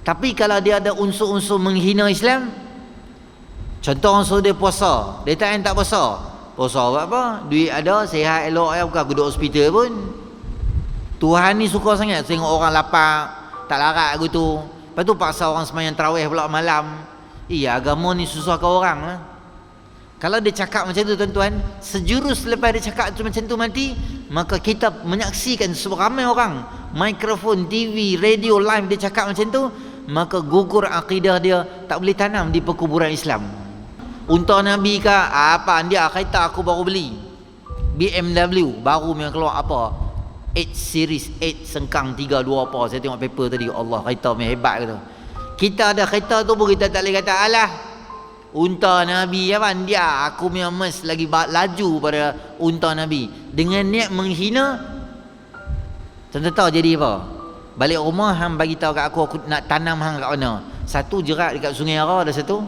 Tapi kalau dia ada unsur-unsur menghina Islam, contoh unsur dia puasa, dia tak puasa. Puasa buat apa? Duit ada, sihat elok, bukan aku duduk hospital pun. Tuhan ni suka sangat tengok orang lapar, tak larat gitu. Lepas tu paksa orang sembahyang tarawih pula malam. Iya, agama ni susahkan orang lah. Kalau dia cakap macam tu tuan-tuan, sejurus lepas dia cakap macam tu mati, maka kita menyaksikan seramai orang, mikrofon, TV, radio, live dia cakap macam tu, maka gugur akidah dia, tak boleh tanam di perkuburan Islam. Unta Nabi ke apa dia, kereta aku baru beli BMW baru yang keluar apa 8 series 8 sengkang 32 apa, saya tengok paper tadi. Allah, kereta memang hebat gitu. Kita ada kereta tu pun kita tak boleh kata alah unta Nabi apa dia, aku memang mes lagi laju pada unta Nabi. Dengan niat menghina, tuan-tuan tahu jadi apa? Balik rumah hang bagi tahu kat aku nak tanam hang kat mana. Satu, jerat dekat Sungai Ara ada satu.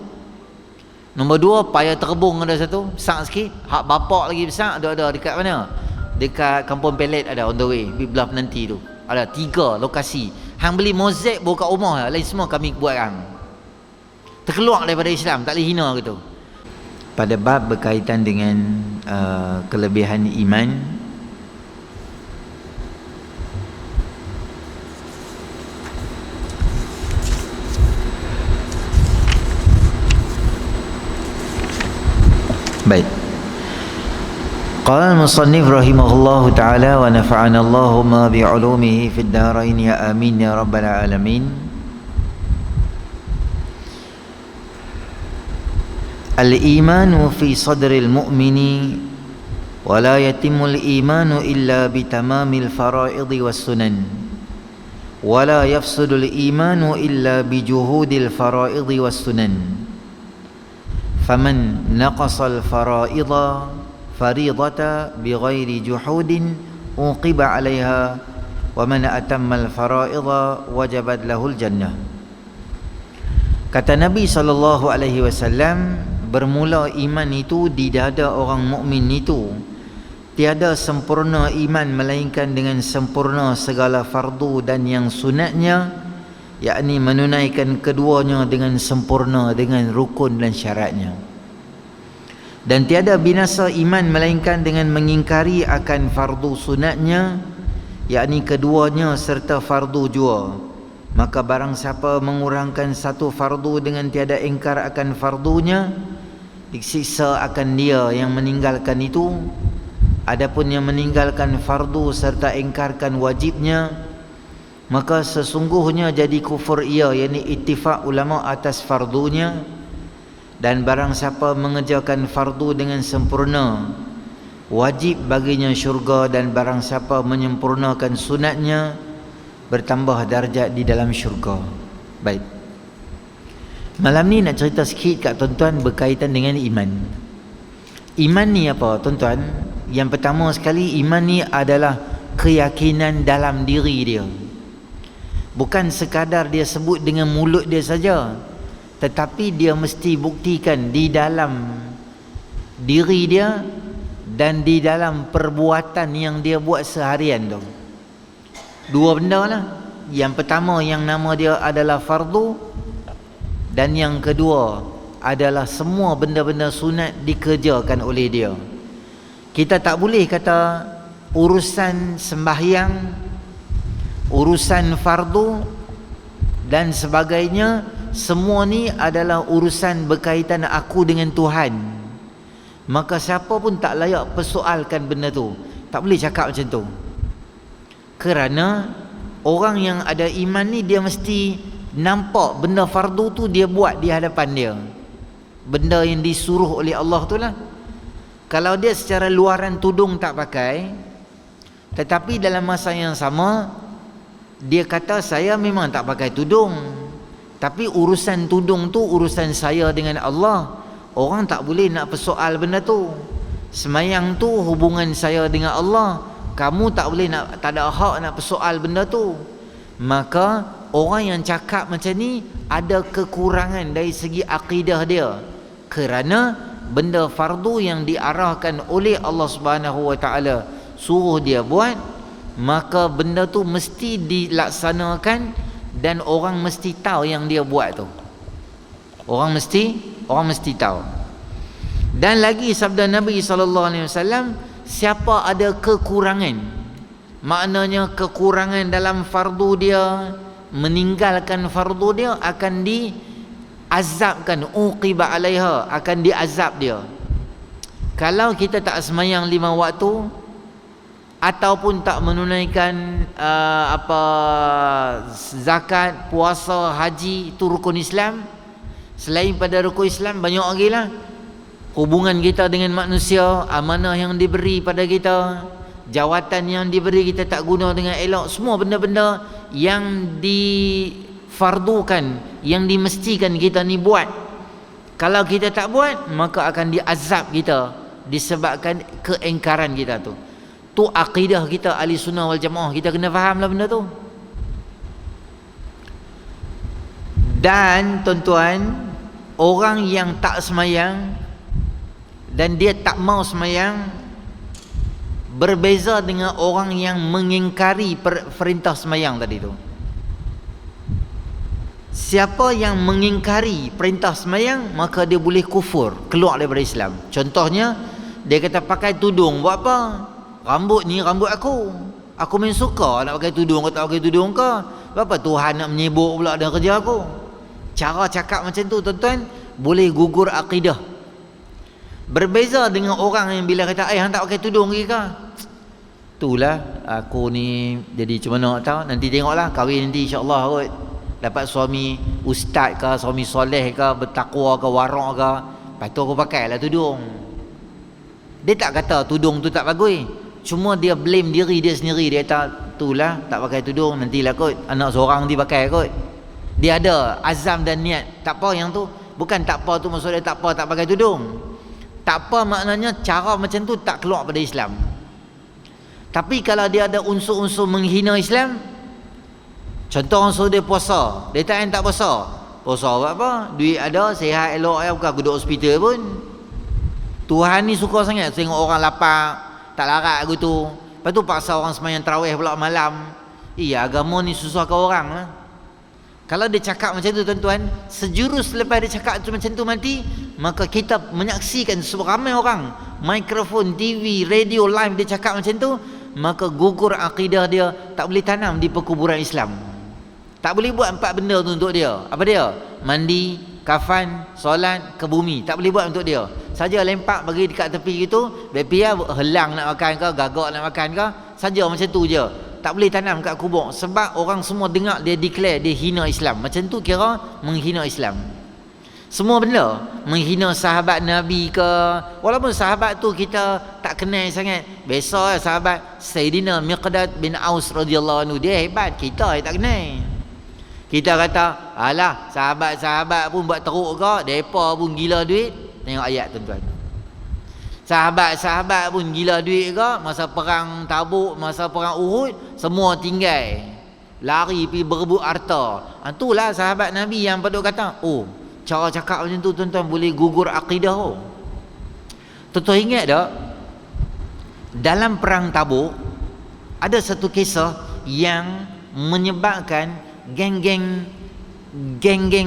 Nombor dua, payah terbung ada satu, besar sikit. Hak bapak lagi besar ada dekat mana? Dekat Kampung Pelet ada, on the way, belah penanti tu. Ada 3 lokasi. Hang beli mozaik bawa kat rumah, lain semua kami buat hang. Terkeluar daripada Islam, tak boleh hina gitu. Pada bab berkaitan dengan kelebihan iman, baik. Qala al-musannif rahimahullahu ta'ala wa nafa'ana Allahumma bi'ulumihi fid darain ya amin ya rabbal alamin. Al-imanu fi sadril mu'mini wa la yatimul imanu illa bitamamil fara'idhi was sunan wa la yafsudul imanu illa bijuhudil fara'idhi was sunan. Faman naqasal fara'idha faridata bighairi juhudin uqiba 'alaiha wa man atammal fara'idha wajabat lahul jannah. Kata Nabi SAW, bermula iman itu di dada orang mukmin itu. Tiada sempurna iman melainkan dengan sempurna segala fardu dan yang sunatnya, yakni menunaikan keduanya dengan sempurna dengan rukun dan syaratnya. Dan tiada binasa iman melainkan dengan mengingkari akan fardu sunatnya, yakni keduanya serta fardu jua. Maka barang siapa mengurangkan satu fardu dengan tiada ingkar akan fardunya, disiksa akan dia yang meninggalkan itu. Adapun yang meninggalkan fardu serta ingkarkan wajibnya, maka sesungguhnya jadi kufur ia, yakni ittifaq ulama atas fardunya. Dan barang siapa mengerjakan fardu dengan sempurna, wajib baginya syurga. Dan barang siapa menyempurnakan sunatnya, bertambah darjat di dalam syurga. Baik, malam ni nak cerita sikit kat tuan-tuan berkaitan dengan iman. Iman ni apa tuan-tuan? Yang pertama sekali, iman ni adalah keyakinan dalam diri dia. Bukan sekadar dia sebut dengan mulut dia saja, tetapi dia mesti buktikan di dalam diri dia dan di dalam perbuatan yang dia buat seharian tu. Dua benda lah. Yang pertama yang nama dia adalah fardu, dan yang kedua adalah semua benda-benda sunat dikerjakan oleh dia. Kita tak boleh kata urusan sembahyang, urusan fardu dan sebagainya, semua ni adalah urusan berkaitan aku dengan Tuhan. Maka siapa pun tak layak persoalkan benda tu. Tak boleh cakap macam tu. Kerana orang yang ada iman ni, dia mesti nampak benda fardu tu dia buat di hadapan dia. Benda yang disuruh oleh Allah tu lah. Kalau dia secara luaran tudung tak pakai, tetapi dalam masa yang sama dia kata saya memang tak pakai tudung, tapi urusan tudung tu urusan saya dengan Allah. Orang tak boleh nak persoal benda tu. Semayang tu hubungan saya dengan Allah, kamu tak boleh nak, tak ada hak nak persoal benda tu. Maka orang yang cakap macam ni ada kekurangan dari segi akidah dia. Kerana benda fardu yang diarahkan oleh Allah Subhanahu Wa Taala suruh dia buat, maka benda tu mesti dilaksanakan dan orang mesti tahu yang dia buat tu. Orang mesti tahu. Dan lagi sabda Nabi SAW, siapa ada kekurangan, maknanya kekurangan dalam fardu dia, meninggalkan fardu dia, akan diazabkan, uqiba alaiha, akan diazab dia. Kalau kita tak semayang 5 waktu ataupun tak menunaikan zakat, puasa, haji, itu rukun Islam. Selain pada rukun Islam, banyak lagi lah. Hubungan kita dengan manusia, amanah yang diberi pada kita, jawatan yang diberi kita tak guna dengan elok, semua benda-benda yang difardukan, yang dimestikan kita ni buat. Kalau kita tak buat, maka akan diazab kita disebabkan keingkaran kita tu. Tu akidah kita ahli sunnah wal jamaah. Kita kena fahamlah benda tu. Dan tuan-tuan, orang yang tak semayang dan dia tak mau semayang berbeza dengan orang yang mengingkari perintah semayang tadi tu. Siapa yang mengingkari perintah semayang, maka dia boleh kufur, keluar daripada Islam. Contohnya, dia kata pakai tudung, buat apa? Rambut ni rambut aku main suka nak pakai tudung ke tak pakai tudung ke. Berapa Tuhan nak menyibuk pula dengan kerja aku? Cara cakap macam tu, tuan-tuan, boleh gugur akidah. Berbeza dengan orang yang bila kata, hang tak pakai tudung ke? Itulah aku ni jadi macam mana tahu, nanti tengoklah kahwin nanti insya-Allah kot. Dapat suami ustaz ke, suami soleh ke, bertakwa ke, warak ke, lepas tu aku pakailah tudung. Dia tak kata tudung tu tak bagus, cuma dia blame diri dia sendiri. Dia kata, itulah tak pakai tudung, nantilah kot anak seorang nanti pakai kot. Dia ada azam dan niat. Tak apa yang tu, bukan tak apa tu maksud dia tak apa tak pakai tudung. Tak apa maknanya cara macam tu tak keluar pada Islam. Tapi kalau dia ada unsur-unsur menghina Islam, contoh orang suruh dia puasa, dia tak puasa. Puasa buat apa? Duit ada, sihat elok, bukan aku duduk hospital pun. Tuhan ni suka sangat tengok orang lapar, tak larat aku tu. Lepas tu paksa orang sembahyang tarawih pula malam. Iya, agama ni susahkan orang lah. Kalau dia cakap macam tu, tuan-tuan, sejurus lepas dia cakap macam tu mati, maka kita menyaksikan ramai orang, mikrofon, TV, radio, live dia cakap macam tu, maka gugur akidah dia, tak boleh tanam di perkuburan Islam. Tak boleh buat 4 benda tu untuk dia. Apa dia? Mandi, kafan, solat, ke bumi. Tak boleh buat untuk dia. Saja lempak bagi dekat tepi gitu, bepiah helang nak makan ke, gagak nak makan ke, saja macam tu je. Tak boleh tanam kat kubur, sebab orang semua dengar dia declare dia hina Islam. Macam tu kira menghina Islam. Semua benda, menghina sahabat Nabi ke, walaupun sahabat tu kita tak kenal sangat. Biasa sahabat Sayyidina Miqdad bin Aus radhiyallahu anhu, dia hebat, kita tak kenal. Kita kata, alah sahabat-sahabat pun buat teruk ke, depa pun gila duit. Tengok ayat tuan-tuan. Sahabat-sahabat pun gila duit ke, masa perang Tabuk, masa perang Uhud, semua tinggal, lari pergi berebut harta. Itulah sahabat Nabi yang patut kata, oh, cara cakap macam tu tuan-tuan boleh gugur akidah. Tuan-tuan ingat tak, dalam perang Tabuk ada satu kisah yang menyebabkan geng-geng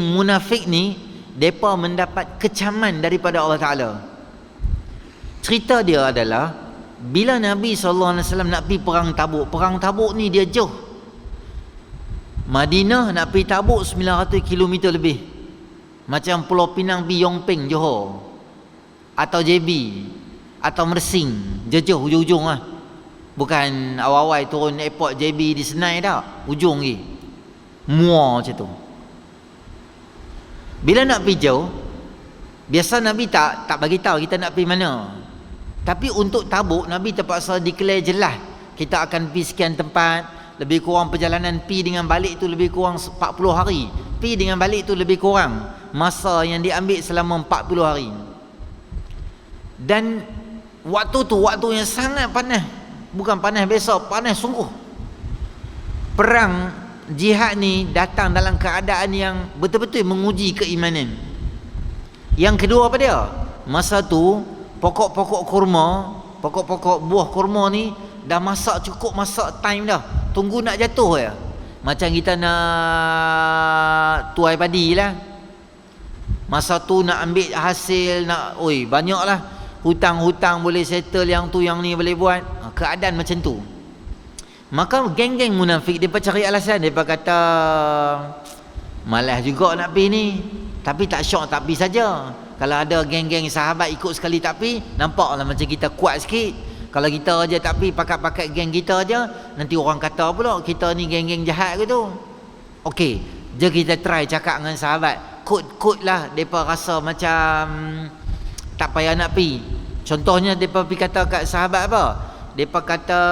munafik ni, mereka mendapat kecaman daripada Allah Ta'ala. Cerita dia adalah, bila Nabi SAW nak pergi perang Tabuk ni dia jauh. Madinah nak pergi Tabuk 900 km lebih. Macam Pulau Pinang pergi Yongping, Johor, atau JB, atau Mersing, jauh ujung-ujung lah. Bukan awal-awal turun airport JB di Senai tak, ujung lagi, muar macam tu. Bila nak pergi jauh, biasa Nabi tak bagi tahu kita nak pergi mana. Tapi untuk Tabuk, Nabi terpaksa declare jelas, kita akan pergi sekian tempat. Lebih kurang perjalanan pergi dengan balik tu lebih kurang 40 hari. Pergi dengan balik tu lebih kurang masa yang diambil selama 40 hari. Dan waktu tu waktu yang sangat panas. Bukan panas biasa, panas sungguh. Perang jihad ni datang dalam keadaan yang betul-betul menguji keimanan. Yang kedua apa dia? Masa tu pokok-pokok kurma, pokok-pokok buah kurma ni dah masak, cukup masak time dah, tunggu nak jatuh ya. Macam kita nak tuai padi lah. Masa tu nak ambil hasil, nak banyaklah. Hutang-hutang boleh settle, yang tu yang ni boleh buat. Keadaan macam tu. Maka geng-geng munafik depa cari alasan, depa kata malas juga nak pergi ni, tapi tak syok tak pergi saja. Kalau ada geng-geng sahabat ikut sekali tak pergi, nampaklah macam kita kuat sikit. Kalau kita aja tak pergi, pakat-pakat geng kita aja, nanti orang kata pula kita ni geng-geng jahat ke tu. Okey, je kita try cakap dengan sahabat. Kod-kod lah depa rasa macam tak payah nak pergi. Contohnya depa pergi kata kat sahabat apa? Depa kata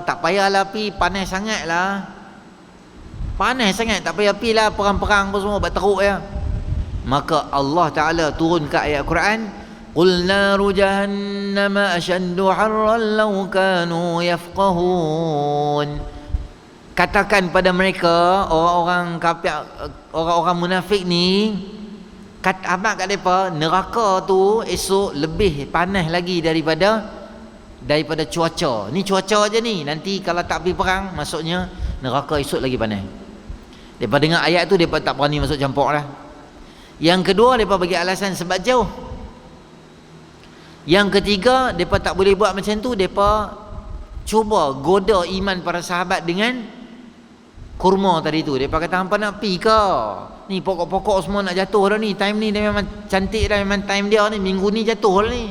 tak payahlah pergi, panas sangat lah. Panas sangat, tak payah pergi lah, perang-perang pun semua buat teruk ya. Maka Allah Ta'ala turun ke ayat Quran, Qul naru jahannama ashaddu harran law kanu yafqahun. Katakan pada mereka, orang-orang kafir, orang-orang munafik ni, abang kat mereka, neraka tu esok lebih panas lagi daripada cuaca. Ni cuaca aja ni, nanti kalau tak pergi perang, maksudnya neraka esok lagi panas. Mereka dengar ayat tu, mereka tak berani masuk campur lah. Yang kedua, mereka bagi alasan sebab jauh. Yang ketiga, mereka tak boleh buat macam tu, mereka cuba goda iman para sahabat dengan kurma tadi tu. Mereka kata, hampa nak pergi ke? Ni pokok-pokok semua nak jatuh dah ni. Time ni dia memang cantik dah, memang time dia ni. Minggu ni jatuh lah ni.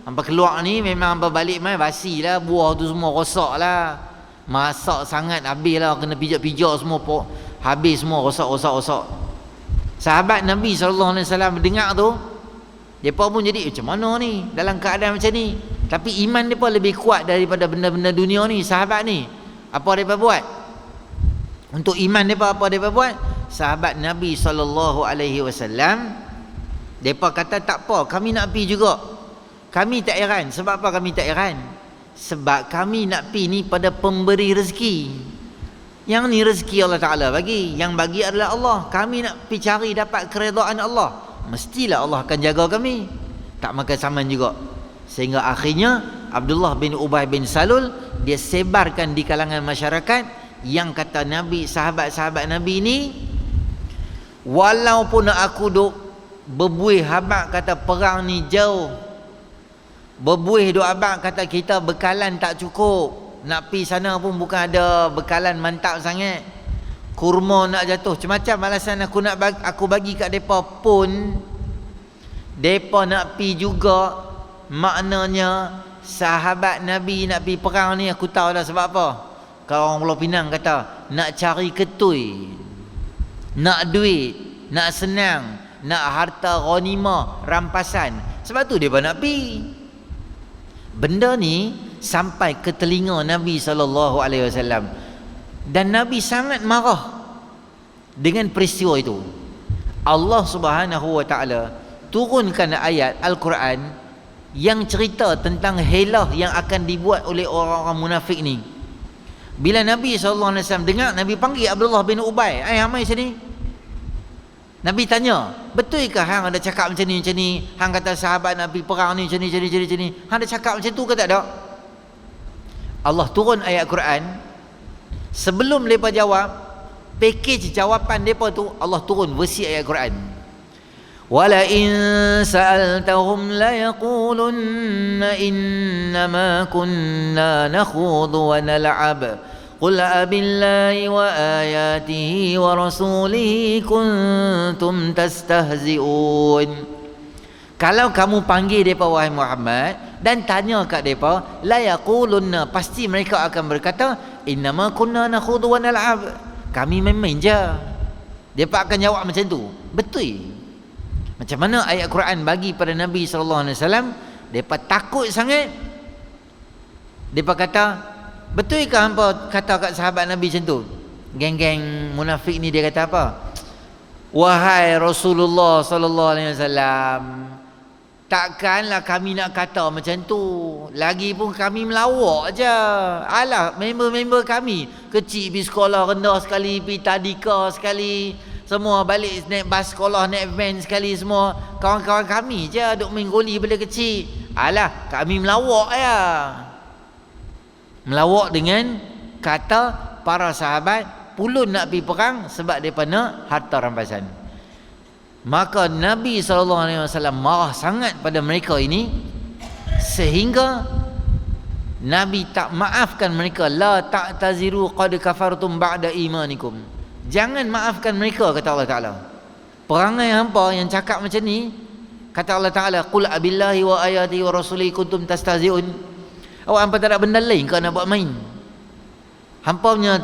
Hampa keluar ni memang hampa balik mai basi lah, buah tu semua rosak lah. Masak sangat habis lah, kena pijak-pijak semua, habis semua, rosak. Sahabat Nabi SAW dengar tu, mereka pun jadi macam mana ni dalam keadaan macam ni. Tapi iman mereka lebih kuat daripada benda-benda dunia ni. Sahabat ni, apa mereka buat? Untuk iman mereka, apa mereka buat? Sahabat Nabi SAW, mereka kata tak apa, kami nak pergi juga. Kami tak heran. Sebab apa kami tak heran? Sebab kami nak pergi ni pada pemberi rezeki. Yang ni rezeki Allah Ta'ala bagi. Yang bagi adalah Allah. Kami nak pergi cari dapat keredaan Allah. Mestilah Allah akan jaga kami. Tak makan saman juga. Sehingga akhirnya Abdullah bin Ubay bin Salul, dia sebarkan di kalangan masyarakat yang kata Nabi, sahabat-sahabat Nabi ni, walaupun aku duk berbuih habak kata perang ni jauh, berbuih duk abang kata kita bekalan tak cukup, nak pi sana pun bukan ada bekalan mantap sangat, kurma nak jatuh, macam-macam alasan aku bagi kat depa pun depa nak pi juga. Maknanya sahabat Nabi nak pi perang ni aku tahu dah sebab apa. Kalau orang Pulau Pinang kata nak cari ketui, nak duit, nak senang, nak harta ghanimah, rampasan. Sebab tu depa nak pi. Benda ni sampai ke telinga Nabi SAW, dan Nabi sangat marah dengan peristiwa itu. Allah Subhanahu Wa Taala turunkan ayat Al-Quran yang cerita tentang helah yang akan dibuat oleh orang-orang munafik ni. Bila Nabi SAW dengar, Nabi panggil Abdullah bin Ubay, hamai sini. Nabi tanya, betulkah hang ada cakap macam ni? Hang kata sahabat Nabi perang ni macam ni. Hang ada cakap macam tu ke tak ada? Allah turun ayat Quran. Sebelum mereka jawab, package jawapan mereka tu, Allah turun versi ayat Quran. Wala in sa'altahum la yaqulunna innama kunna nakhudu wa nal'ab. Qul abillahi wa ayatihi wa rasulihi kuntum tastahzi'un. Kalau kamu panggil mereka wahai Muhammad dan tanya kat mereka, la yaqulunna, pasti mereka akan berkata innama kunna nakhudu wa nal'ab, kami main-main je. Mereka akan jawab macam tu. Betul. Macam mana ayat Quran bagi pada Nabi SAW, mereka takut sangat. Mereka kata, betulkah hampa kata kat sahabat Nabi macam tu? Geng-geng munafik ni dia kata apa? Wahai Rasulullah SAW, takkanlah kami nak kata macam tu. Lagi pun kami melawak je. Alah, member-member kami kecil pergi sekolah rendah sekali, pergi tadika sekali, semua balik naik bas sekolah, naik van sekali, semua kawan-kawan kami je duk main goli bila kecil. Alah, kami melawak ya. Melawak dengan kata para sahabat pulun nak pergi perang sebab mereka nak harta rampasan. Maka Nabi SAW marah sangat pada mereka ini, sehingga Nabi tak maafkan mereka. La ta'taziru qad kafartum ba'da imanikum. Jangan maafkan mereka, kata Allah Ta'ala. Perangai hampa yang cakap macam ni, kata Allah Ta'ala, qul abillahi wa ayatihi wa rasulihi kuntum tastazi'un. Awak hampa tak ada benda lain ke nak buat main? Hampa punya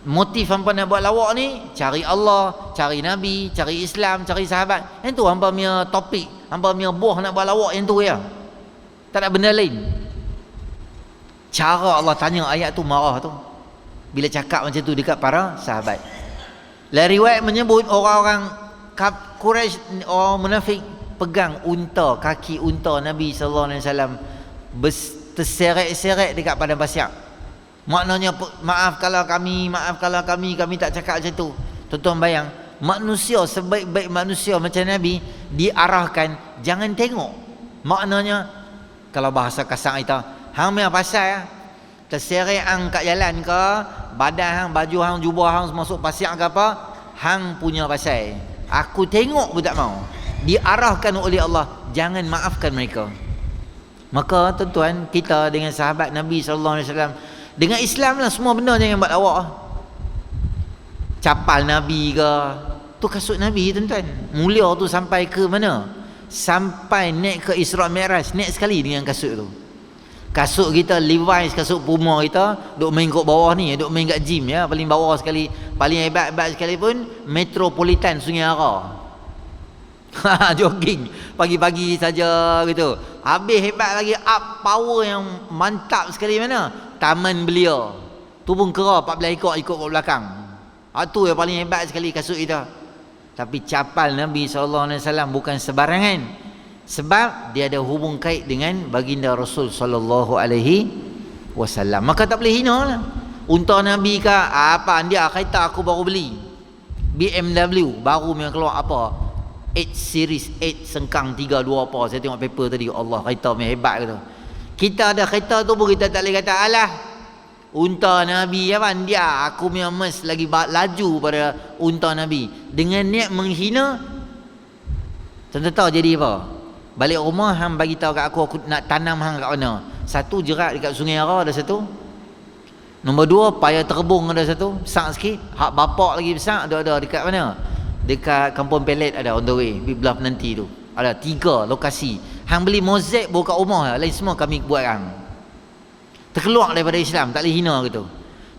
motif hampa nak buat lawak ni, cari Allah, cari Nabi, cari Islam, cari sahabat. Yang tu hampa punya topik, hampa punya buah nak buat lawak yang tu ya. Tak ada benda lain. Cara Allah tanya ayat tu marah tu bila cakap macam tu dekat para sahabat. Lain riwayat menyebut orang-orang Quraisy, orang munafik pegang unta, kaki unta Nabi sallallahu alaihi wasallam terseret-seret dekat padang pasir. Maknanya maaf kalau kami tak cakap macam tu. Tuan-tuan bayang, manusia sebaik-baik manusia macam Nabi diarahkan jangan tengok. Maknanya kalau bahasa kasar kita, hang punya pasal ya, terseret hang kat jalan ke, badan hang, baju hang, jubah hang masuk pasir ke apa, hang punya pasal. Aku tengok pun tak mau. Diarahkan oleh Allah, jangan maafkan mereka. Maka tuan-tuan, kita dengan sahabat Nabi SAW, dengan Islam lah semua benda jangan buat lawak. Capal Nabi ke, tu kasut Nabi tuan-tuan. Mulia tu sampai ke mana? Sampai naik ke Isra Mi'raj, naik sekali dengan kasut tu. Kasut kita Levi's, kasut Puma kita, duk main kat bawah ni, duk main kat gym ya, paling bawah sekali, paling hebat sekali pun Metropolitan Sungai Ara. Jogging pagi-pagi saja gitu. Habis hebat lagi, up power yang mantap sekali mana? Taman Belia. Tu pun kera 14 ekor ikut kat belakang. Tu yang paling hebat sekali kasut kita. Tapi capal Nabi SAW bukan sebarangan, sebab dia ada hubung kait dengan baginda Rasul sallallahu alaihi wasallam. Maka tak boleh hina lah. Unta Nabi ke apa dia, kereta aku baru beli BMW baru memang keluar apa 8 series 8 sengkang 32 apa, saya tengok paper tadi. Allah, kereta memang hebat gitu. Kita ada kereta tu pun kita tak boleh kata alah unta Nabi apa dia, aku memang mes lagi laju pada unta Nabi. Dengan niat menghina, tuan-tuan tahu jadi apa? Balik rumah hang bagi tahu kat aku nak tanam hang kat mana. Satu, jerat dekat Sungai Ara ada satu. Nombor 2, payah terbung ada satu, besar sikit. Hak bapak lagi besar ada dekat mana? Dekat Kampung Pelet ada on the way, belah nanti tu. Ada 3 lokasi. Hang beli mozaik bawa kat rumah, lain semua kami buat hang. Terkeluar daripada Islam, tak boleh hina gitu.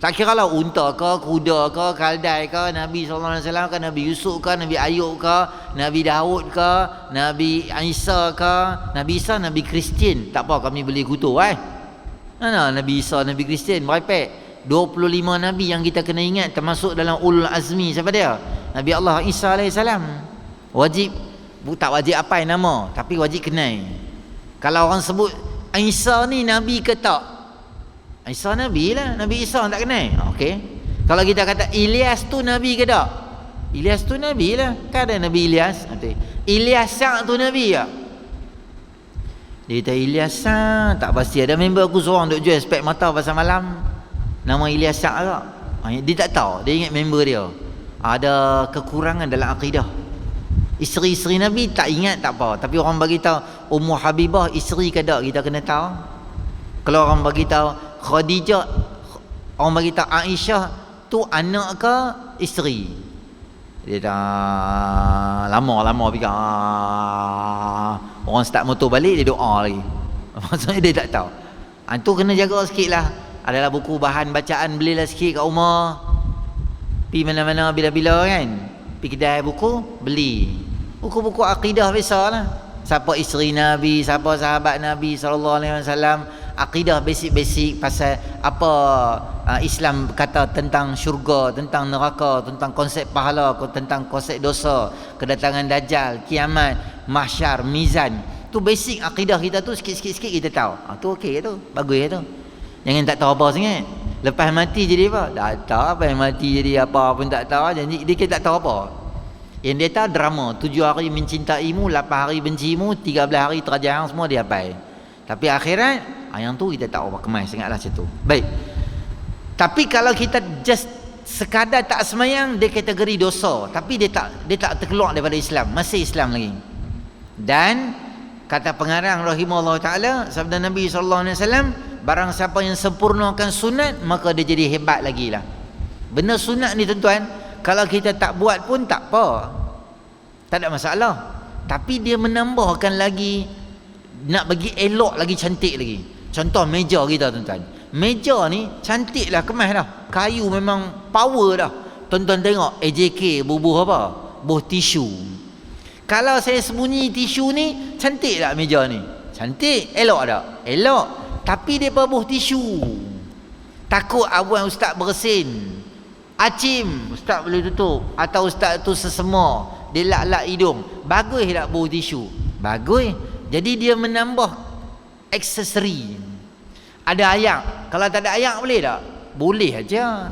Tak kira lah unta ke, kuda ke, kaldai ke, Nabi SAW ke, Nabi Yusuf ke, Nabi Ayub ke, Nabi Daud ke, Nabi Isa ke. Nabi Isa Nabi Kristian, tak apa kami beli kutu Mana Nabi Isa Nabi Kristian, berapa? 25 Nabi yang kita kena ingat, termasuk dalam ulul azmi. Siapa dia? Nabi Allah Isa AS. Wajib, tak wajib apa nama, tapi wajib kenal. Kalau orang sebut Isa ni Nabi ke tak? Isa Nabi lah, Nabi Isa tak kenal. Okey. Kalau kita kata Ilyas tu Nabi ke tak? Ilyas tu Nabi lah. Kan ada Nabi Ilyas. Ilyas tu Nabi tak? Dia kata Ilyas tak pasti. Ada member aku seorang duk jual spek mata pasal malam, nama Ilyas tak? Dia tak tahu. Dia ingat member dia ada kekurangan dalam akidah. Isteri-isteri Nabi tak ingat tak apa. Tapi orang bagi tahu Ummu Habibah isteri ke tak, kita kena tahu. Kalau orang bagi tahu Khadijah, orang bagi tahu Aisyah tu anak ke isteri, dia dah lama fikir. Orang start motor balik dia doa lagi. Maksudnya dia tak tahu. Tu kena jaga sikit lah. Adalah buku bahan bacaan, belilah sikit kat rumah. Pergi mana-mana bila-bila kan, pergi kedai buku, beli buku-buku akidah biasa lah. Siapa isteri Nabi, siapa sahabat Nabi SAW, akidah basic-basic pasal apa Islam kata tentang syurga, tentang neraka, tentang konsep pahala, tentang konsep dosa, kedatangan Dajjal, kiamat, mahsyar, mizan. Tu basic akidah kita tu, sikit-sikit kita tahu. Tu okey tu, bagus tu. Jangan tak tahu apa sangat. Lepas mati jadi apa? Tak tahu apa yang mati jadi apa pun tak tahu. Jadi dia tak tahu apa. Yang dia tahu drama, 7 hari mencintaimu, 8 hari bencimu, 13 hari terajang, semua dia hafal. Tapi akhirat, yang tu kita tak apa kemas sangatlah macam tu. Baik. Tapi kalau kita just sekadar tak semayang dia kategori dosa, tapi dia tak terkeluar daripada Islam, masih Islam lagi. Dan kata pengarang rahimahullah taala, sabda Nabi sallallahu alaihi wasallam, barang siapa yang sempurnakan sunat maka dia jadi hebat lagi lah. Benda sunat ni tuan-tuan, kalau kita tak buat pun tak apa, tak ada masalah, tapi dia menambahkan lagi, nak bagi elok lagi, cantik lagi. Contoh meja kita tuan-tuan, meja ni cantik lah, kemas dah, kayu memang power dah. Tuan-tuan tengok AJK bubuh apa, buh tisu. Kalau saya sembunyi tisu ni, cantik tak meja ni? Cantik, elok tak? Elok. Tapi dia buh tisu, takut abuan ustaz bersin, acim ustaz boleh tutup, atau ustaz tu sesema, dia lak-lak hidung. Bagus tak buh tisu? Bagus. Jadi dia menambah aksesori. Ada ayak, kalau tak ada ayak boleh tak? Boleh aja.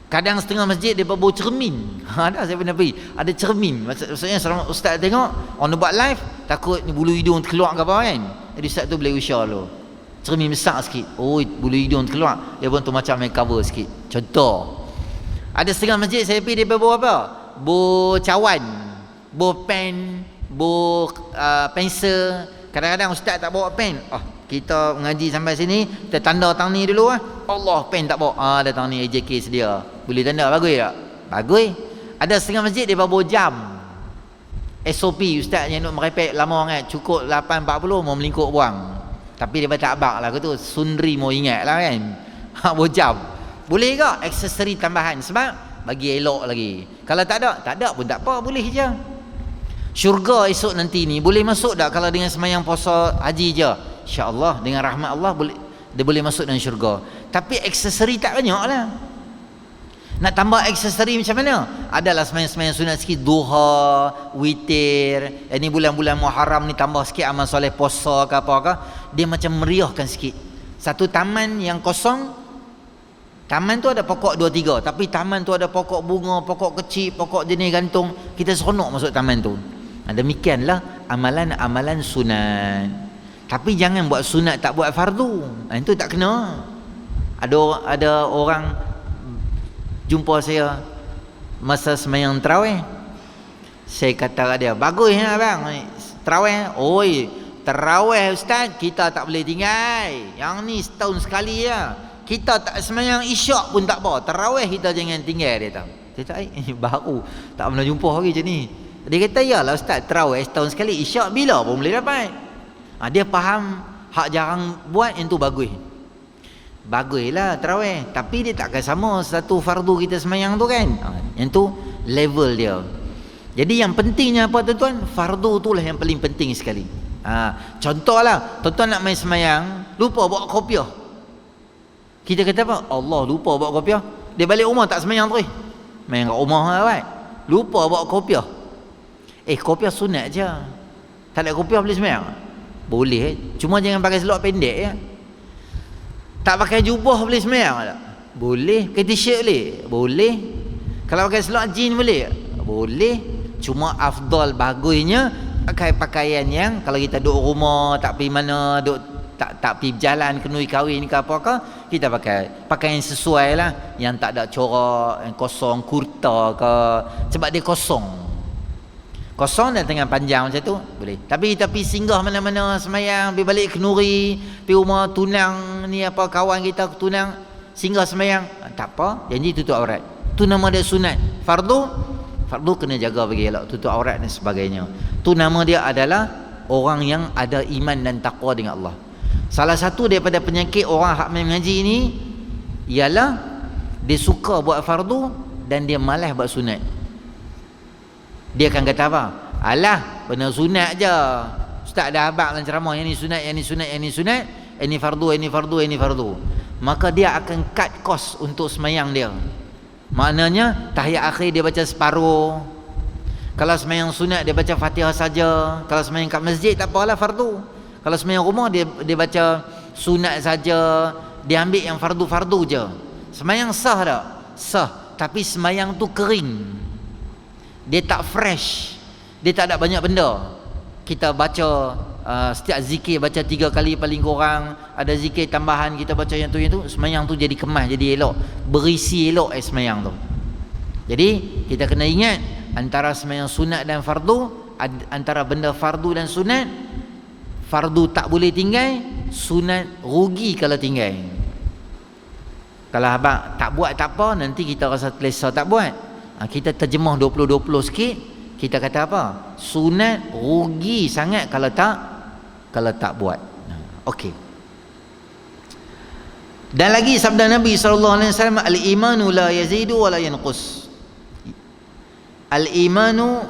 Kadang setengah masjid dia bawa cermin. Ada, saya pernah pergi, ada cermin. Maksudnya ustaz tengok orang buat live, takut ni bulu hidung terkeluar ke apa kan, jadi ustaz tu boleh usyar dulu, cermin besar sikit, oh bulu hidung terkeluar, dia pun tu macam main cover sikit. Contoh, ada setengah masjid saya pergi, dia bawa apa, bawa cawan, bawa pen, bawa pensel. Kadang-kadang ustaz tak bawa pen, kita mengaji sampai sini, kita tanda tang ni dulu Allah, pen tak bawa, datang ni AJK sedia, boleh tanda. Bagus tak? Bagus. Ada setengah masjid dia bawa jam, SOP ustaz yang nak merepek lama sangat, cukup 8.40 mau melingkuk buang, tapi dia tak abak lah tu, sundri mau ingat lah kan. Bawa jam, boleh ke? Aksesori tambahan, sebab bagi elok lagi. Kalau tak ada pun tak apa, boleh je. Syurga esok nanti ni boleh masuk tak kalau dengan semayang puasa haji je? InsyaAllah dengan rahmat Allah dia boleh masuk dalam syurga. Tapi aksesori tak banyak lah. Nak tambah aksesori macam mana? Adalah semayang-semayang sunat sikit, duha, witir. Ini bulan-bulan Muharram ni tambah sikit amal soleh, puasa ke apa ke, dia macam meriahkan sikit. Satu taman yang kosong, taman tu ada pokok 2-3, tapi taman tu ada pokok bunga, pokok kecil, pokok jenis gantung, kita seronok masuk taman tu. Demikianlah amalan-amalan sunat. Tapi jangan buat sunat tak buat fardu. Itu tak kena. Ada orang jumpa saya masa semayang tarawih. Saya kata kat dia, bagus ya abang tarawih. Oi, tarawih ustaz kita tak boleh tinggal. Yang ni setahun sekali ya. Kita tak semayang isyak pun tak apa, tarawih kita jangan tinggal, dia tahu. Dia tak baru tak pernah jumpa hari macam ni. Dia kata yalah ustaz, tarawih setahun sekali, isyak bila pun boleh dapat. Dia faham hak jarang buat yang tu bagus. Baguslah tarawih, tapi dia takkan sama satu fardu kita semayang tu kan. Yang tu level dia. Jadi yang pentingnya apa tuan-tuan? Fardu tu lah yang paling penting sekali. Contohlah, tuan-tuan nak main semayang, lupa bawa kopiah. Kita kata apa? Allah, lupa bawa kopiah. Dia balik rumah tak semayang terus. Main kat rumah lah, lupa bawa kopiah. Kopiah sunat je. Tak ada kopiah boleh semayang? Boleh, cuma jangan pakai seluar pendek ya. Tak pakai jubah boleh semayang tak? Boleh. Pakai t-shirt boleh? Boleh. Kalau pakai seluar jeans boleh? Boleh. Cuma afdal, bagusnya pakai pakaian yang kalau kita duduk rumah, tak pergi mana, tak pergi berjalan, kenui kahwin ke apa ke, kita pakai pakaian sesuai lah, yang tak ada corak, yang kosong, kurta ke, sebab dia kosong dan tengah panjang macam tu boleh. Tapi kita pergi singgah mana-mana semayang, pergi balik kenuri, pergi rumah tunang ni apa, kawan kita tunang, singgah semayang, tak apa, janji tutup aurat. Tu nama dia sunat. Fardu kena jaga bagi elok, tutup aurat dan sebagainya. Tu nama dia adalah orang yang ada iman dan taqwa dengan Allah. Salah satu daripada penyakit orang hak mengaji ni ialah dia suka buat fardu dan dia malas buat sunat. Dia akan kata apa? Alah, benda sunat je, ustaz dah abang dalam ceramah, yang ni sunat, yang ni sunat, yang ni sunat, ini fardu, ini fardu, ini fardu. Maka dia akan cut cost untuk semayang dia. Maknanya tahiyat akhir dia baca separuh. Kalau semayang sunat dia baca Fatihah saja. Kalau semayang kat masjid tak apalah fardu. Kalau semayang rumah dia baca sunat saja. Dia ambil yang fardu-fardu je. Semayang sah tak? Sah. Tapi semayang tu kering. Dia tak fresh. Dia tak ada banyak benda. Kita baca setiap zikir baca 3 kali paling kurang, ada zikir tambahan kita baca yang tu sembahyang tu jadi kemas, jadi elok, berisi elok sembahyang tu. Jadi kita kena ingat antara sembahyang sunat dan fardu, antara benda fardu dan sunat, fardu tak boleh tinggal, sunat rugi kalau tinggal. Kalau abang tak buat tak apa, nanti kita rasa selesa tak buat. Kita terjemah 20-20 sikit, kita kata apa? Sunat rugi sangat kalau tak buat. Okey. Dan lagi sabda Nabi SAW, al-imanu la yazidu wa la yanqus. Al-imanu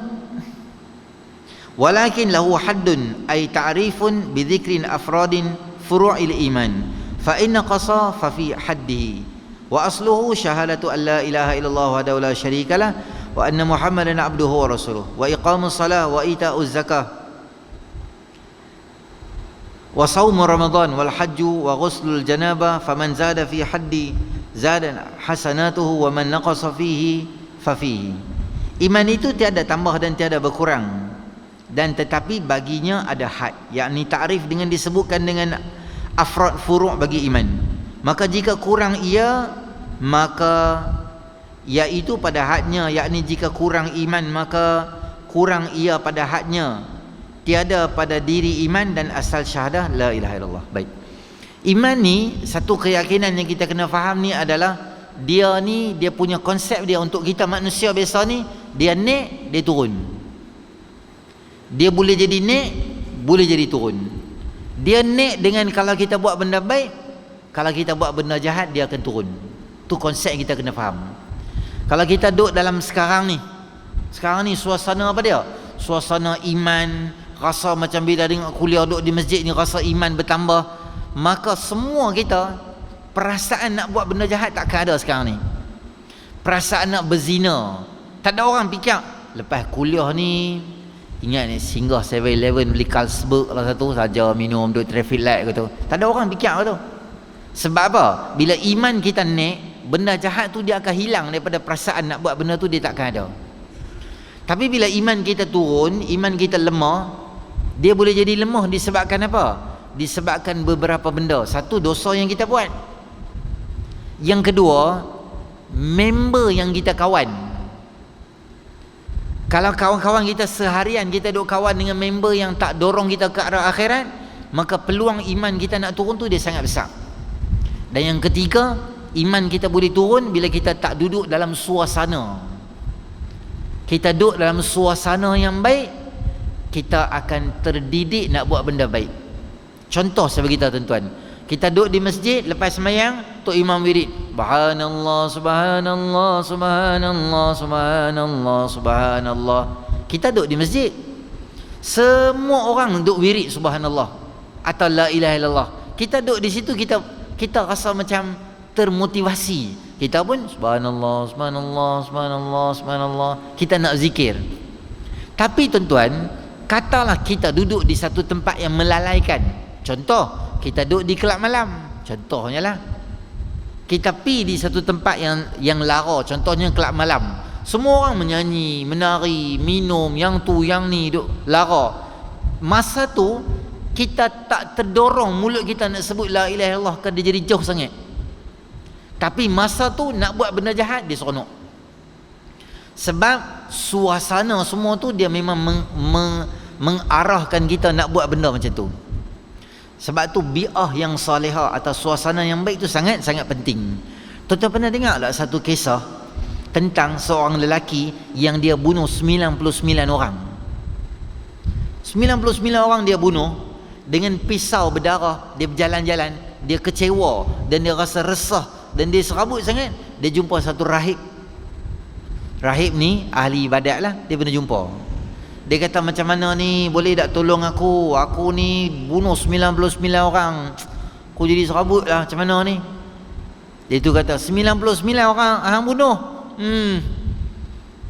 walakin lahu haddun ay ta'rifun bi dhikrin afradin furu'il iman fa inna qasa fa fi haddihi wa asluhu syahadatu an la ilaha illallah wahdahu la syarika lah wa anna muhammadan abduhu wa rasuluh wa iqamus salah wa ita'uz zakah wa saumu ramadan wal hajju wa ghuslul janabah faman zada fi haddi zada hasanatuhu wa man naqasa fihi fa fihi. Iman itu tiada tambah dan tiada berkurang, dan tetapi baginya ada had, yakni takrif dengan disebutkan dengan afrad furu' bagi iman. Maka jika kurang ia, maka iaitu pada hadnya, yakni jika kurang iman maka kurang ia pada hadnya, tiada pada diri iman dan asal syahadah la ilaha illallah. Baik, iman ni satu keyakinan yang kita kena faham ni adalah dia punya konsep dia untuk kita manusia biasa ni, dia naik, dia turun. Dia boleh jadi naik, boleh jadi turun. Dia naik dengan kalau kita buat benda baik, kalau kita buat benda jahat dia akan turun. Tu konsep kita kena faham. Kalau kita duduk dalam sekarang ni suasana apa dia? Suasana iman, rasa macam bila dengar kuliah duduk di masjid ni rasa iman bertambah, maka semua kita perasaan nak buat benda jahat takkan ada sekarang ni. Perasaan nak berzina, tak ada orang fikir. Lepas kuliah ni, ingat ni singgah 7-Eleven beli Carlsberg lah satu saja, minum duduk traffic light gitu. Tak ada orang fikir tu. Sebab apa? Bila iman kita naik, benda jahat tu dia akan hilang daripada perasaan nak buat benda tu, dia takkan ada. Tapi bila iman kita turun, iman kita lemah, dia boleh jadi lemah disebabkan apa? Disebabkan beberapa benda. Satu, dosa yang kita buat. Yang kedua, member yang kita kawan. Kalau kawan-kawan kita seharian kita duk kawan dengan member yang tak dorong kita ke arah akhirat, maka peluang iman kita nak turun tu dia sangat besar. Dan yang ketiga, iman kita boleh turun bila kita tak duduk dalam suasana. Kita duduk dalam suasana yang baik, kita akan terdidik nak buat benda baik. Contoh saya bagi tahu tuan-tuan, kita duduk di masjid lepas sembahyang, tok imam wirid, subhanallah subhanallah subhanallah subhanallah subhanallah. Kita duduk di masjid, semua orang duduk wirid subhanallah atau la ilaha illallah. Kita duduk di situ, kita rasa macam termotivasi. Kita pun subhanallah subhanallah subhanallah subhanallah, kita nak zikir. Tapi tuan-tuan, katalah kita duduk di satu tempat yang melalaikan. Contoh, kita duduk di kelab malam, contohnya lah. Kita pergi di satu tempat yang lara, contohnya kelab malam. Semua orang menyanyi, menari, minum, yang tu yang ni, duduk lara. Masa tu kita tak terdorong mulut kita nak sebut la ilaha illallah, kan dia jadi jauh sangat. Tapi masa tu nak buat benda jahat, dia seronok. Sebab suasana semua tu dia memang mengarahkan kita nak buat benda macam tu. Sebab tu bi'ah yang salihah atau suasana yang baik tu sangat-sangat penting. Tuan-tuan pernah dengar tak satu kisah tentang seorang lelaki yang dia bunuh 99 orang. 99 orang dia bunuh dengan pisau berdarah. Dia berjalan-jalan, dia kecewa dan dia rasa resah dan dia serabut sangat. Dia jumpa satu rahib. Rahib ni ahli ibadat lah, dia pernah jumpa. Dia kata, macam mana ni, boleh tak tolong aku? Aku ni bunuh 99 orang. Aku jadi serabut lah, macam mana ni? Dia tu kata, 99 orang hang bunuh?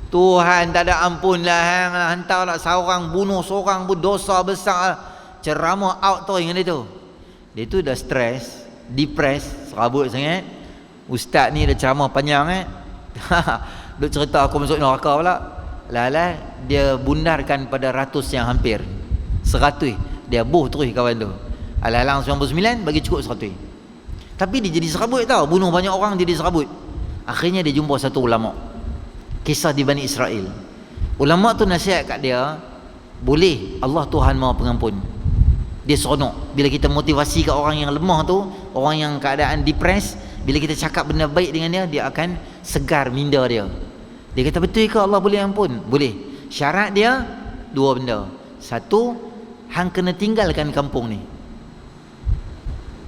Tuhan tak ada ampun lah, hang hantar lah seorang bunuh seorang pun dosa besar lah. Ceramah out tu dengan dia tu. Dia tu dah stres, depress, serabut sangat. Ustaz ni dah ceramah panjang duk cerita aku masuk neraka pula. Lala dia bundarkan pada ratus yang hampir 100 dia buh terus kawan tu. Alang-alang 99 bagi cukup 100. Tapi dia jadi serabut tau, bunuh banyak orang jadi serabut. Akhirnya dia jumpa satu ulama. Kisah di Bani Israel. Ulama tu nasihat kat dia, boleh, Allah Tuhan Maha Pengampun. Dia seronok bila kita motivasi kat orang yang lemah tu, orang yang keadaan depres, bila kita cakap benda baik dengan dia, dia akan segar minda dia. Dia kata, betul ke Allah boleh ampun? Boleh. Syarat dia dua benda. Satu, hang kena tinggalkan kampung ni.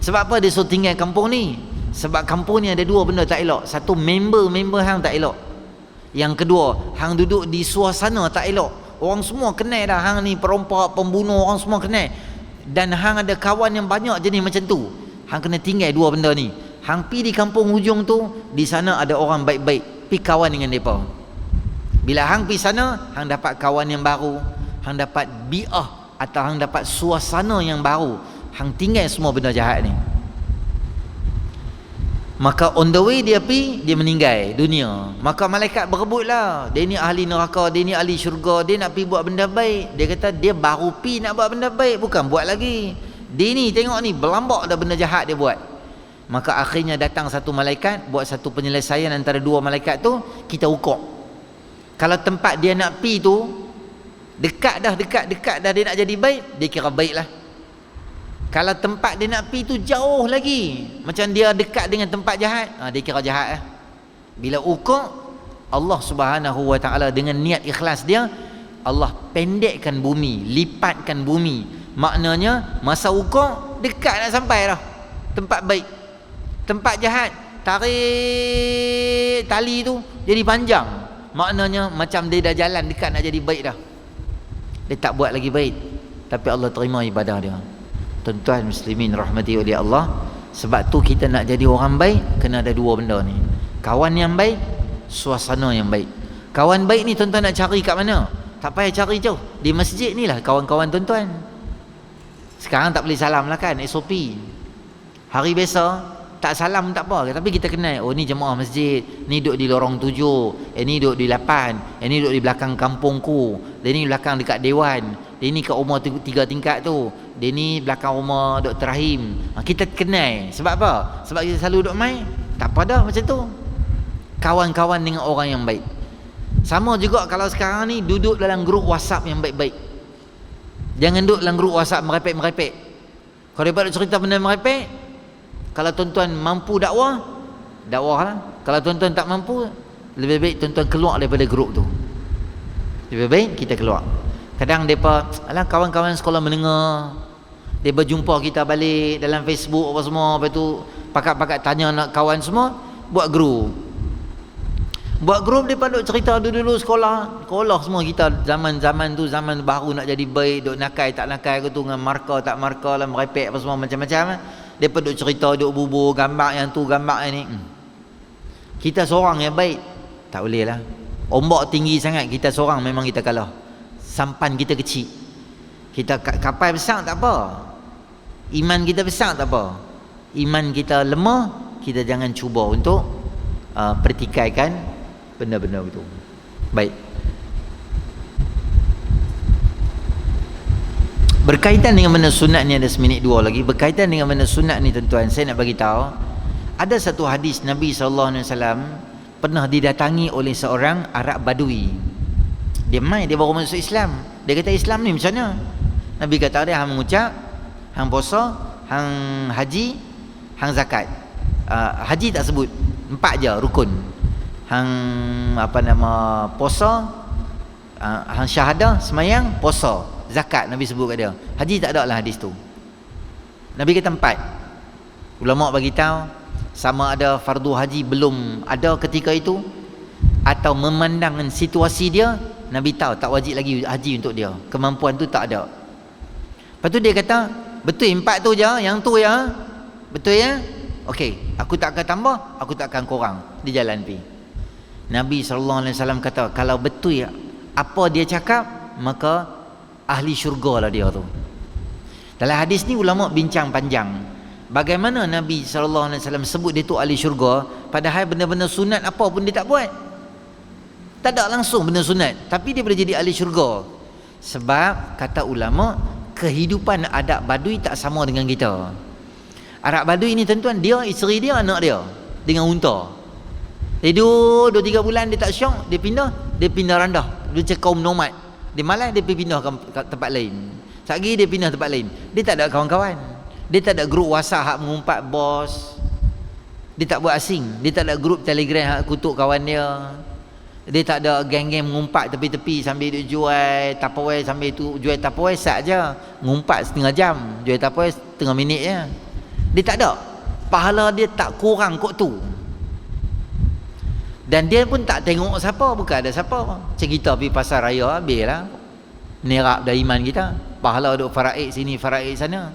Sebab apa dia suruh tinggal kampung ni? Sebab kampung ni ada dua benda tak elok. Satu, member hang tak elok. Yang kedua, hang duduk di suasana tak elok. Orang semua kenal dah hang ni perompak, pembunuh, orang semua kenal. Dan hang ada kawan yang banyak jenis macam tu. Hang kena tinggal dua benda ni. Hang pi di kampung hujung tu, di sana ada orang baik-baik, pi kawan dengan mereka. Bila hang pi sana, hang dapat kawan yang baru, hang dapat bi'ah atau hang dapat suasana yang baru. Hang tinggal semua benda jahat ni. Maka on the way dia pi, dia meninggal dunia. Maka malaikat berebutlah, dia ni ahli neraka, dia ni ahli syurga, dia nak pi buat benda baik. Dia kata dia baru pi nak buat benda baik, bukan buat lagi. Dia ni tengok ni, berlambak dah benda jahat dia buat. Maka akhirnya datang satu malaikat, buat satu penyelesaian antara dua malaikat tu, kita ukur. Kalau tempat dia nak pi tu dekat dah dia nak jadi baik, dia kira baik lah. Kalau tempat dia nak pi tu jauh lagi, macam dia dekat dengan tempat jahat, dia kira jahat lah. Bila ukur, Allah Subhanahu Wa Taala dengan niat ikhlas dia, Allah pendekkan bumi, lipatkan bumi. Maknanya masa ukur dekat nak sampai dah tempat baik. Tempat jahat, tarik tali tu jadi panjang. Maknanya macam dia dah jalan dekat nak jadi baik dah. Dia tak buat lagi baik, tapi Allah terima ibadah dia. Tuan-tuan muslimin rahmati oleh Allah, sebab tu kita nak jadi orang baik kena ada dua benda ni. Kawan yang baik, suasana yang baik. Kawan baik ni tuan-tuan nak cari kat mana? Tak payah cari jauh, di masjid ni lah kawan-kawan tuan-tuan. Sekarang tak boleh salam lah kan, SOP. Hari biasa tak salam tak apa, tapi kita kenal, oh ni jemaah masjid, ni duduk di lorong 7, ni duduk di 8, ni duduk di belakang kampungku, dia ni belakang dekat Dewan, dia ni kat rumah 3 tingkat tu, dia ni belakang rumah Dr. Rahim. Kita kenal. Sebab apa? Sebab kita selalu duduk main. Tak apa dah macam tu. Kawan-kawan dengan orang yang baik. Sama juga kalau sekarang ni duduk dalam grup WhatsApp yang baik-baik. Jangan duduk dalam grup WhatsApp merepek-merepek. Kalau daripada cerita benda merepek, kalau tuan-tuan mampu dakwah lah. Kalau tuan-tuan tak mampu, lebih baik tuan-tuan keluar daripada grup tu. Lebih baik kita keluar. Kadang mereka, alah kawan-kawan sekolah menengah, dia berjumpa kita balik dalam Facebook apa semua, lepas tu pakat-pakat tanya nak kawan semua, buat grup. Buat grup dia duk cerita dulu sekolah semua kita zaman-zaman tu, zaman baru nak jadi baik, duk nakal tak nakal ke tu, dengan markah tak markah lah, merepek apa semua macam-macam. Dia duk cerita, duk bubur gambar yang tu, gambar yang ni. Kita seorang yang baik, tak boleh lah. Ombak tinggi sangat, kita seorang memang kita kalah. Sampan kita kecil. Kita kapal besar tak apa. Iman kita besar tak apa. Iman kita lemah, kita jangan cuba untuk pertikaikan benda-benda itu. Baik. Berkaitan dengan benda sunat ni, ada seminit dua lagi. Berkaitan dengan benda sunat ni tuan-tuan, saya nak bagi tahu, ada satu hadis Nabi SAW pernah didatangi oleh seorang Arab Badui. Dia main, dia baru masuk Islam. Dia kata Islam ni macam mana? Nabi kata dia, hang mengucap, hang puasa, hang haji, hang zakat. Haji tak sebut, 4 je rukun. Hang puasa, hang syahadah, semayang, puasa, zakat Nabi sebut kat dia. Haji tak ada lah hadis tu. Nabi kata 4. Ulama bagi tahu sama ada fardu haji belum ada ketika itu, atau memandangkan situasi dia, Nabi tahu tak wajib lagi haji untuk dia, kemampuan tu tak ada. Lepas tu dia kata, betul 4 tu je, yang tu ya, betul ya, okey, aku tak akan tambah, aku tak akan kurang. Di jalan pi. Nabi SAW kata, kalau betul ya apa dia cakap, maka ahli syurga lah dia tu. Dalam hadis ni ulama bincang panjang, bagaimana Nabi SAW sebut dia tu ahli syurga, padahal benda-benda sunat apa pun dia tak buat. Tak ada langsung benda sunat, tapi dia boleh jadi ahli syurga. Sebab kata ulama, kehidupan Arab Badui tak sama dengan kita. Arab Badui ni tuan-tuan, dia, isteri dia, anak dia dengan unta. Tidur 2-3 bulan dia tak syok, dia pindah randah. Dia macam kaum nomad. Dia malas dia pergi pindah ke tempat lain. Sagi dia pindah tempat lain. Dia tak ada kawan-kawan. Dia tak ada grup WhatsApp hak mengumpat bos. Dia tak buat asing. Dia tak ada grup Telegram hak kutuk kawan dia. Dia tak ada geng-geng mengumpat tepi-tepi sambil dia jual Tupperware, sambil tu jual Tupperware sat je. Mengumpat setengah jam, jual Tupperware setengah minit je. Dia tak ada. Pahala dia tak kurang kot tu. Dan dia pun tak tengok siapa, bukan ada siapa. Macam kita pergi pasar raya, habislah nerap dah iman kita. Pahala duk faraid sini, faraid sana.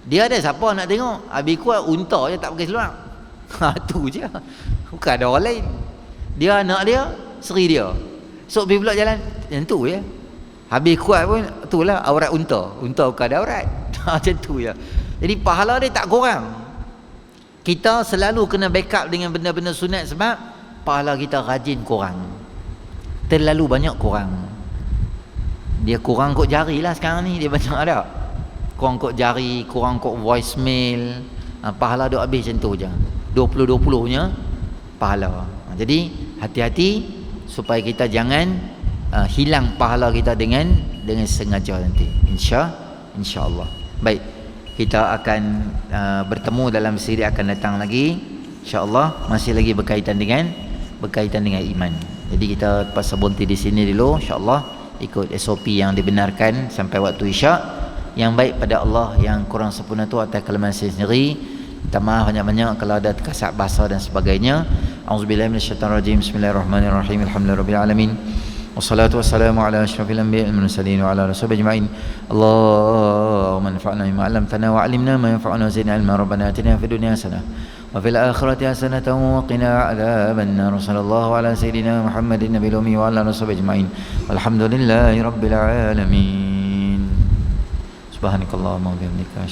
Dia ada siapa nak tengok? Habis kuat unta je tak pakai seluar. Tu je. Bukan ada orang lain. Dia, anak dia, seri dia. So pergi pula jalan, yang tu je. Habis kuat pun, itulah aurat unta. Unta bukan ada aurat. Macam tu je. Jadi pahala dia tak kurang. Kita selalu kena backup dengan benda-benda sunat sebab pahala kita rajin kurang. Terlalu banyak kurang. Dia kurang kot jari lah sekarang ni. Dia banyak ada. Kurang kot jari, kurang kot voicemail. Pahala duk habis macam tu je. 20-20 nya pahala. Jadi hati-hati supaya kita jangan hilang pahala kita dengan sengaja nanti. InsyaAllah. Baik, kita akan bertemu dalam siri akan datang lagi. InsyaAllah masih lagi berkaitan dengan iman. Jadi kita terpaksa berhenti di sini dulu. InsyaAllah ikut SOP yang dibenarkan sampai waktu isyak. Yang baik pada Allah, yang kurang sempurna tu atas kelemahan saya sendiri. Minta maaf banyak-banyak kalau ada terkasar bahasa dan sebagainya. Auzubillahi minasyaitanirrajim. Bismillahirrahmanirrahim. Alhamdulillahirabbil alamin. Wassalatu wassalamu ala asyrafil anbiya'i wal mursalin wa ala alihi ajma'in. Allahumma anfa'na bima 'allamtana wa 'allimna ma yanfa'una wa zidna 'ilma. Rabbana atina fid dunya hasanah wa fil akhirati hasanatan wa qina 'adzabannar. Sallallahu ala sayyidina Muhammadin nabiyil ummi wa ala alihi ajma'in. Walhamdulillahirabbil alamin. Subhanakallahumma wa bihamdika.